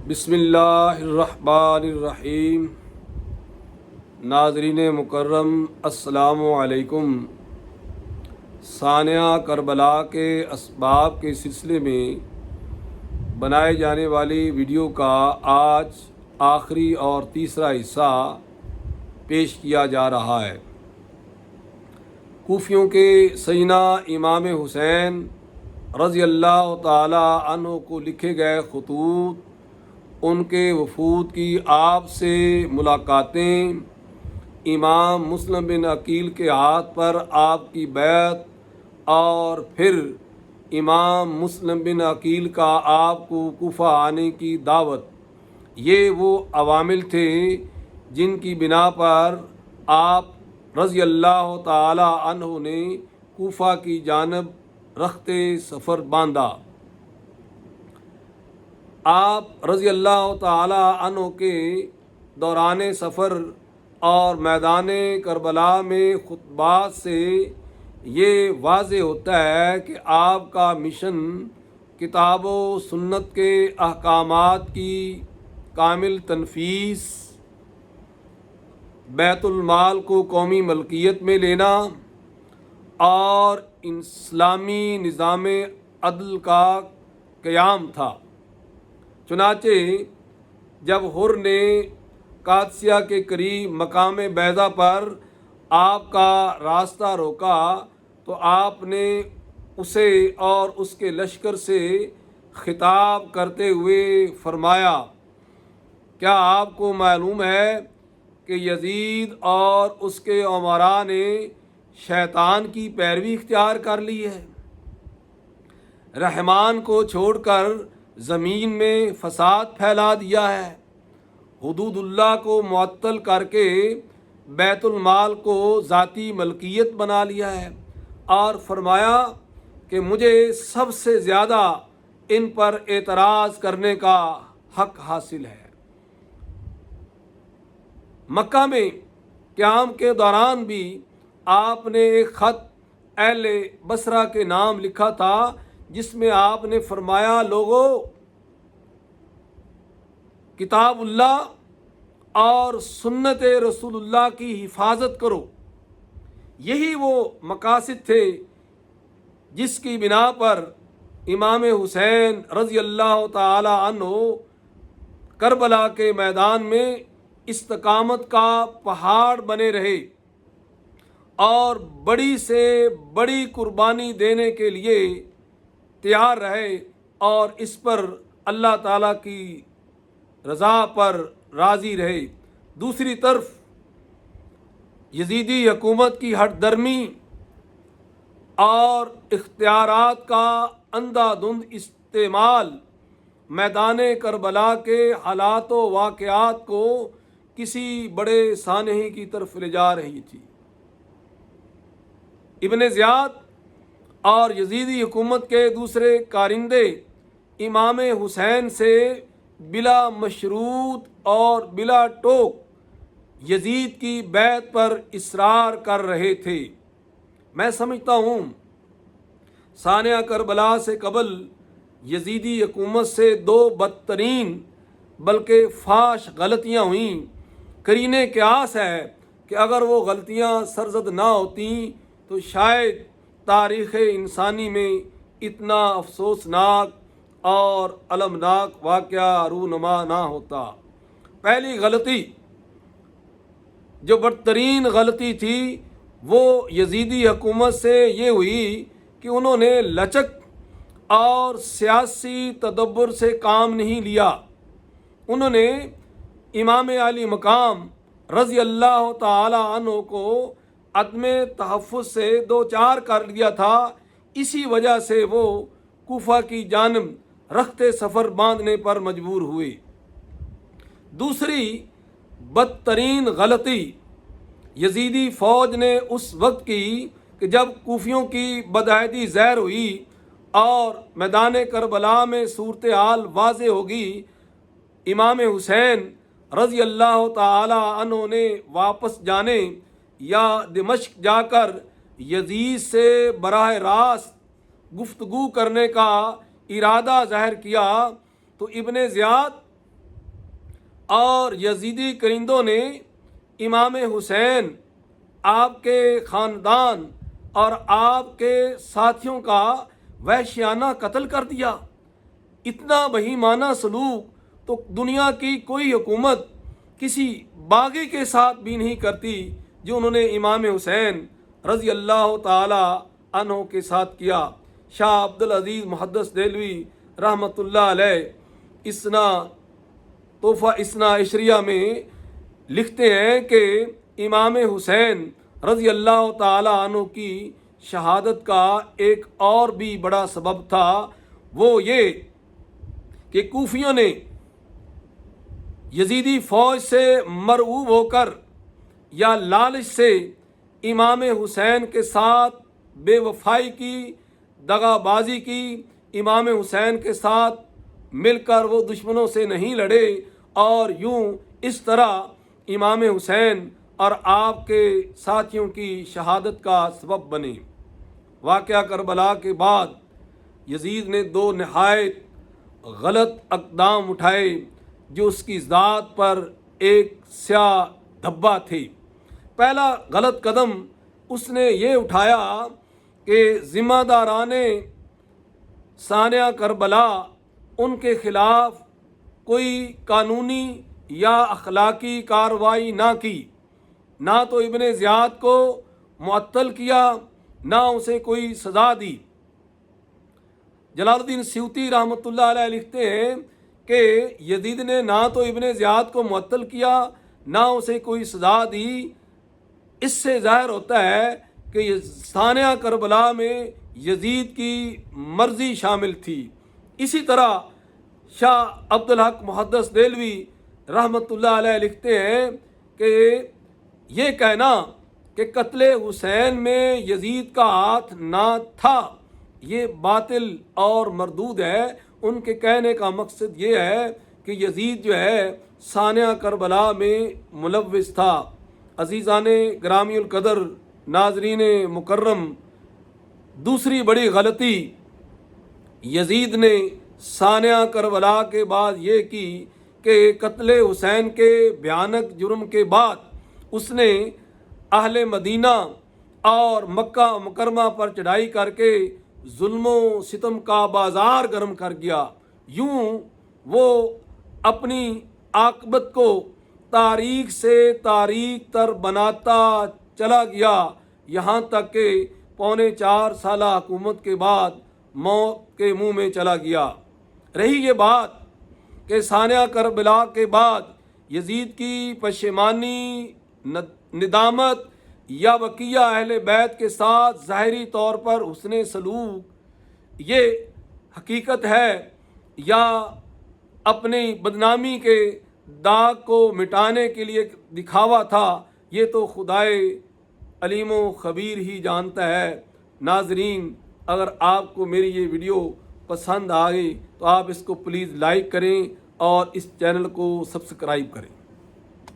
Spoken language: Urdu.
بسم اللہ الرحمن الرحیم۔ ناظرین مکرم السلام علیکم۔ سانحہ کربلا کے اسباب کے سلسلے میں بنائے جانے والی ویڈیو کا آج آخری اور تیسرا حصہ پیش کیا جا رہا ہے۔ کوفیوں کے سیدنا امام حسین رضی اللہ تعالی عنہ کو لکھے گئے خطوط، ان کے وفود کی آپ سے ملاقاتیں، امام مسلم بن عقیل کے ہاتھ پر آپ کی بیعت، اور پھر امام مسلم بن عقیل کا آپ کو کوفہ آنے کی دعوت، یہ وہ عوامل تھے جن کی بنا پر آپ رضی اللہ تعالی عنہ نے کوفہ کی جانب رخت سفر باندھا۔ آپ رضی اللہ تعالی عنہ کے دوران سفر اور میدان کربلا میں خطبات سے یہ واضح ہوتا ہے کہ آپ کا مشن کتاب و سنت کے احکامات کی کامل تنفیذ، بیت المال کو قومی ملکیت میں لینا اور اسلامی نظام عدل کا قیام تھا۔ چنانچہ جب حر نے قادسیہ کے قریب مقام بیضا پر آپ کا راستہ روکا تو آپ نے اسے اور اس کے لشکر سے خطاب کرتے ہوئے فرمایا، کیا آپ کو معلوم ہے کہ یزید اور اس کے امراء نے شیطان کی پیروی اختیار کر لی ہے، رحمان کو چھوڑ کر زمین میں فساد پھیلا دیا ہے، حدود اللہ کو معطل کر کے بیت المال کو ذاتی ملکیت بنا لیا ہے، اور فرمایا کہ مجھے سب سے زیادہ ان پر اعتراض کرنے کا حق حاصل ہے۔ مکہ میں قیام کے دوران بھی آپ نے ایک خط اہل بصرہ کے نام لکھا تھا، جس میں آپ نے فرمایا، لوگو، کتاب اللہ اور سنت رسول اللہ کی حفاظت کرو۔ یہی وہ مقاصد تھے جس کی بنا پر امام حسین رضی اللہ تعالی عنہ کربلا کے میدان میں استقامت کا پہاڑ بنے رہے اور بڑی سے بڑی قربانی دینے کے لیے تیار رہے، اور اس پر اللہ تعالیٰ کی رضا پر راضی رہے۔ دوسری طرف یزیدی حکومت کی ہٹ درمی اور اختیارات کا اندھا دھند استعمال میدان کربلا کے حالات و واقعات کو کسی بڑے سانحے کی طرف لے جا رہی تھی۔ ابن زیاد اور یزیدی حکومت کے دوسرے کارندے امام حسین سے بلا مشروط اور بلا ٹوک یزید کی بیعت پر اصرار کر رہے تھے۔ میں سمجھتا ہوں سانحہ کربلا سے قبل یزیدی حکومت سے دو بدترین بلکہ فاش غلطیاں ہوئیں۔ قرینِ قیاس ہے کہ اگر وہ غلطیاں سرزد نہ ہوتیں تو شاید تاریخ انسانی میں اتنا افسوسناک اور المناک واقعہ رونما نہ ہوتا۔ پہلی غلطی، جو بدترین غلطی تھی، وہ یزیدی حکومت سے یہ ہوئی کہ انہوں نے لچک اور سیاسی تدبر سے کام نہیں لیا۔ انہوں نے امام علی مقام رضی اللہ تعالی عنہ کو عدم تحفظ سے دوچار کر لیا تھا، اسی وجہ سے وہ کوفہ کی جانب رخت سفر باندھنے پر مجبور ہوئے۔ دوسری بدترین غلطی یزیدی فوج نے اس وقت کی کہ جب کوفیوں کی بدعہدی ظاہر ہوئی اور میدان کربلا میں صورتحال واضح ہوگی، امام حسین رضی اللہ تعالی عنہ نے واپس جانے یا دمشق جا کر یزید سے براہ راست گفتگو کرنے کا ارادہ ظاہر کیا، تو ابن زیاد اور یزیدی کرندوں نے امام حسین، آپ کے خاندان اور آپ کے ساتھیوں کا وحشیانہ قتل کر دیا۔ اتنا بہیمانہ سلوک تو دنیا کی کوئی حکومت کسی باغی کے ساتھ بھی نہیں کرتی جو انہوں نے امام حسین رضی اللہ تعالی عنہ کے ساتھ کیا۔ شاہ عبدالعزیز محدث دہلوی رحمۃ اللہ علیہ اسنا تحفہ اسنا عشریہ میں لکھتے ہیں کہ امام حسین رضی اللہ تعالی عنہ کی شہادت کا ایک اور بھی بڑا سبب تھا، وہ یہ کہ کوفیوں نے یزیدی فوج سے مرعوب ہو کر یا لالچ سے امام حسین کے ساتھ بے وفائی کی، دغا بازی کی۔ امام حسین کے ساتھ مل کر وہ دشمنوں سے نہیں لڑے اور یوں اس طرح امام حسین اور آپ کے ساتھیوں کی شہادت کا سبب بنے۔ واقعہ کربلا کے بعد یزید نے دو نہایت غلط اقدام اٹھائے جو اس کی ذات پر ایک سیاہ دھبا تھے۔ پہلا غلط قدم اس نے یہ اٹھایا کہ ذمہ داران سانحہ کربلا ان کے خلاف کوئی قانونی یا اخلاقی کارروائی نہ کی، نہ تو ابن زیاد کو معطل کیا، نہ اسے کوئی سزا دی۔ جلال الدین سیوطی رحمۃ اللہ علیہ لکھتے ہیں کہ یزید نے نہ تو ابن زیاد کو معطل کیا، نہ اسے کوئی سزا دی۔ اس سے ظاہر ہوتا ہے کہ سانحہ کربلا میں یزید کی مرضی شامل تھی۔ اسی طرح شاہ عبدالحق محدث دہلوی رحمۃ اللہ علیہ لکھتے ہیں کہ یہ کہنا کہ قتل حسین میں یزید کا ہاتھ نہ تھا یہ باطل اور مردود ہے۔ ان کے کہنے کا مقصد یہ ہے کہ یزید جو ہے سانحہ کربلا میں ملوث تھا۔ عزیزان گرامی القدر، ناظرین مکرم، دوسری بڑی غلطی یزید نے سانحہ کربلا کے بعد یہ کی کہ قتل حسین کے بھیانک جرم کے بعد اس نے اہل مدینہ اور مکہ مکرمہ پر چڑھائی کر کے ظلم و ستم کا بازار گرم کر گیا۔ یوں وہ اپنی عاقبت کو تاریخ سے تاریخ تر بناتا چلا گیا، یہاں تک کہ 4.25 سالہ حکومت کے بعد موت کے منہ میں چلا گیا۔ رہی یہ بات کہ سانحہ کربلا کے بعد یزید کی پشیمانی، ندامت یا بقیہ اہل بیت کے ساتھ ظاہری طور پر حسن سلوک یہ حقیقت ہے یا اپنی بدنامی کے داغ کو مٹانے کے لیے دکھاوا تھا، یہ تو خدائے علیم و خبیر ہی جانتا ہے۔ ناظرین، اگر آپ کو میری یہ ویڈیو پسند آئے تو آپ اس کو پلیز لائک کریں اور اس چینل کو سبسکرائب کریں۔